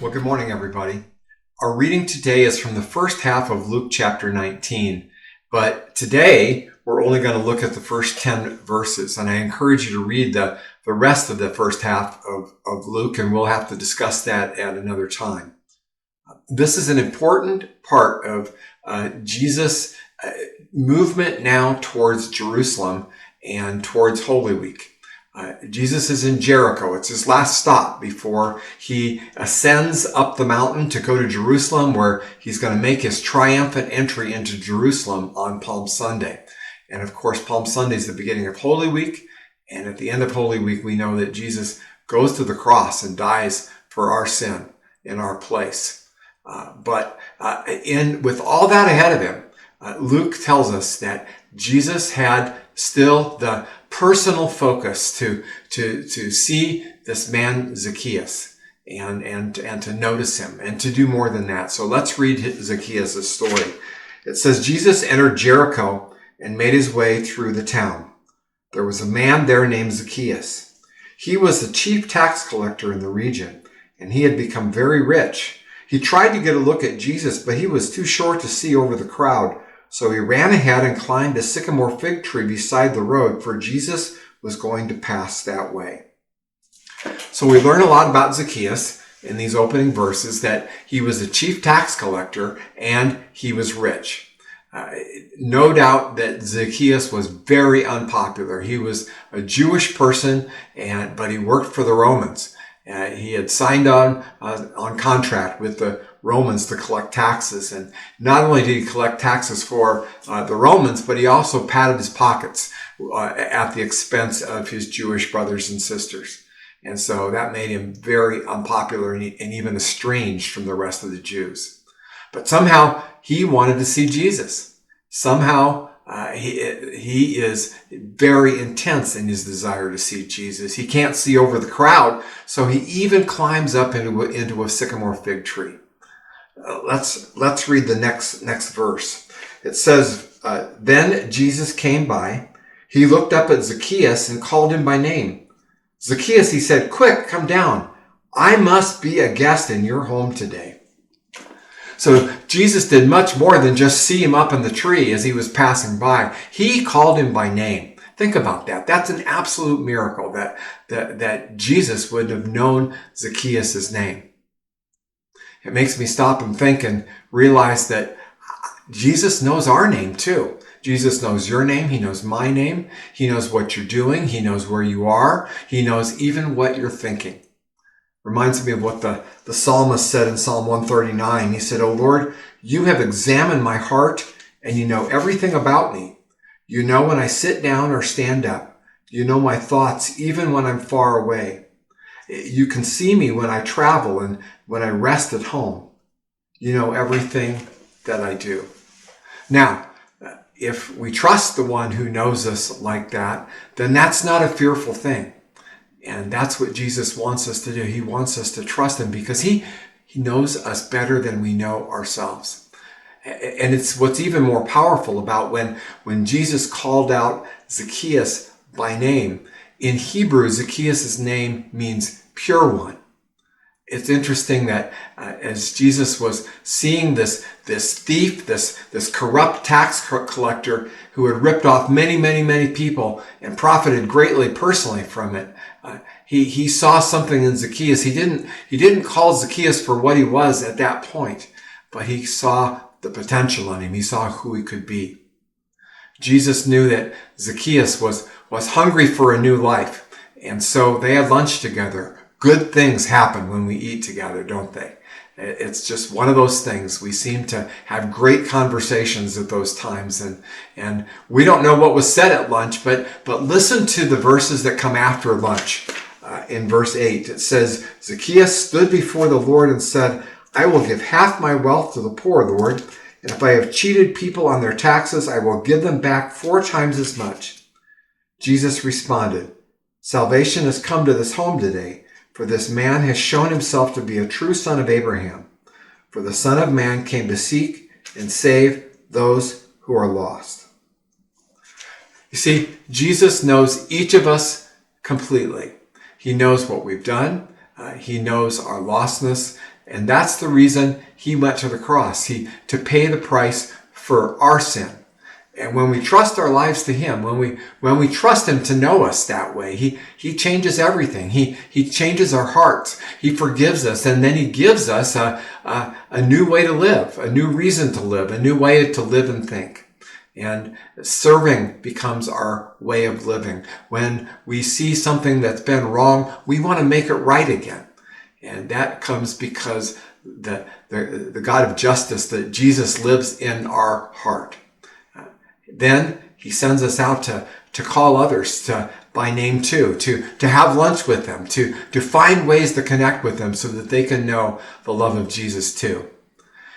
Well, good morning, everybody. Our reading today is from the first half of Luke chapter 19, but today we're only going to look at the first 10 verses, and I encourage you to read the rest of the first half of Luke, and we'll have to discuss that at another time. This is an important part of Jesus' movement now towards Jerusalem and towards Holy Week. Jesus is in Jericho. It's his last stop before he ascends up the mountain to go to Jerusalem, where he's going to make his triumphant entry into Jerusalem on Palm Sunday. And of course, Palm Sunday is the beginning of Holy Week. And at the end of Holy Week, we know that Jesus goes to the cross and dies for our sin in our place. But with all that ahead of him, Luke tells us that Jesus had still the personal focus to see this man Zacchaeus and to notice him and to do more than that. So let's read Zacchaeus' story. It says, Jesus entered Jericho and made his way through the town. There was a man there named Zacchaeus. He was the chief tax collector in the region, and he had become very rich. He tried to get a look at Jesus, but he was too short to see over the crowd. So he ran ahead and climbed a sycamore fig tree beside the road, for Jesus was going to pass that way. So we learn a lot about Zacchaeus in these opening verses, that he was a chief tax collector and he was rich. No doubt that Zacchaeus was very unpopular. He was a Jewish person, but he worked for the Romans. He had signed on contract with the Romans to collect taxes. And not only did he collect taxes for the Romans, but he also padded his pockets at the expense of his Jewish brothers and sisters. And so that made him very unpopular and even estranged from the rest of the Jews. But somehow he wanted to see Jesus. Somehow he is very intense in his desire to see Jesus. He can't see over the crowd, so he even climbs up into a sycamore fig tree. Let's read the next verse. It says, Then Jesus came by. He looked up at Zacchaeus and called him by name. Zacchaeus, he said, Quick, come down. I must be a guest in your home today. So Jesus did much more than just see him up in the tree as he was passing by. He called him by name. Think about that. That's an absolute miracle that Jesus would have known Zacchaeus' name. It makes me stop and think and realize that Jesus knows our name too. Jesus knows your name. He knows my name. He knows what you're doing. He knows where you are. He knows even what you're thinking. Reminds me of what the psalmist said in Psalm 139. He said, O Lord, you have examined my heart and you know everything about me. You know when I sit down or stand up. You know my thoughts even when I'm far away. You can see me when I travel and when I rest at home. You know everything that I do. Now, if we trust the one who knows us like that, then that's not a fearful thing. And that's what Jesus wants us to do. He wants us to trust him because he knows us better than we know ourselves. And it's what's even more powerful about when Jesus called out Zacchaeus by name. In Hebrew, Zacchaeus' name means pure one. It's interesting that as Jesus was seeing this thief, this corrupt tax collector who had ripped off many people and profited greatly personally from it, he saw something in Zacchaeus. He didn't call Zacchaeus for what he was at that point, but he saw the potential in him. He saw who he could be. Jesus knew that Zacchaeus was hungry for a new life, and so they had lunch together. Good things happen when we eat together, don't they? It's just one of those things. We seem to have great conversations at those times, and we don't know what was said at lunch, but listen to the verses that come after lunch. In verse 8, it says, Zacchaeus stood before the Lord and said, I will give half my wealth to the poor, Lord, and if I have cheated people on their taxes, I will give them back 4 times as much. Jesus responded, Salvation has come to this home today, for this man has shown himself to be a true son of Abraham. For the Son of Man came to seek and save those who are lost. You see, Jesus knows each of us completely. He knows what we've done. He knows our lostness. And that's the reason he went to the cross, to pay the price for our sin. And when we trust our lives to him, when we trust him to know us that way, he changes everything. He changes our hearts. He forgives us, and then he gives us a new way to live, a new reason to live, a new way to live and think. And serving becomes our way of living. When we see something that's been wrong, we want to make it right again. And that comes because the God of justice, that Jesus lives in our heart. Then he sends us out to call others by name too, to have lunch with them, to find ways to connect with them so that they can know the love of Jesus too.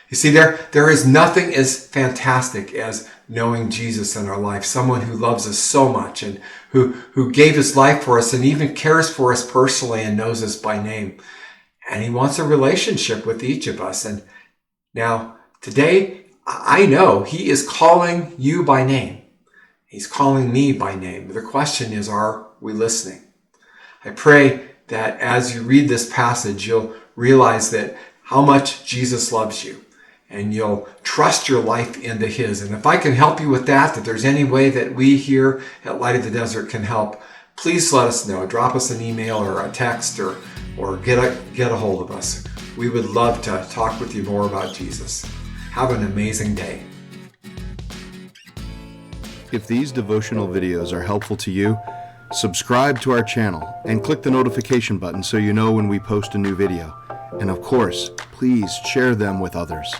You see, there is nothing as fantastic as knowing Jesus in our life, someone who loves us so much and who gave his life for us and even cares for us personally and knows us by name. And he wants a relationship with each of us. And now, today, I know he is calling you by name. He's calling me by name. The question is, are we listening? I pray that as you read this passage, you'll realize that how much Jesus loves you, and you'll trust your life into his. And if I can help you with that there's any way that we here at Light of the Desert can help, please let us know. Drop us an email or a text or get a hold of us. We would love to talk with you more about Jesus. Have an amazing day. If these devotional videos are helpful to you, subscribe to our channel and click the notification button so you know when we post a new video. And of course, please share them with others.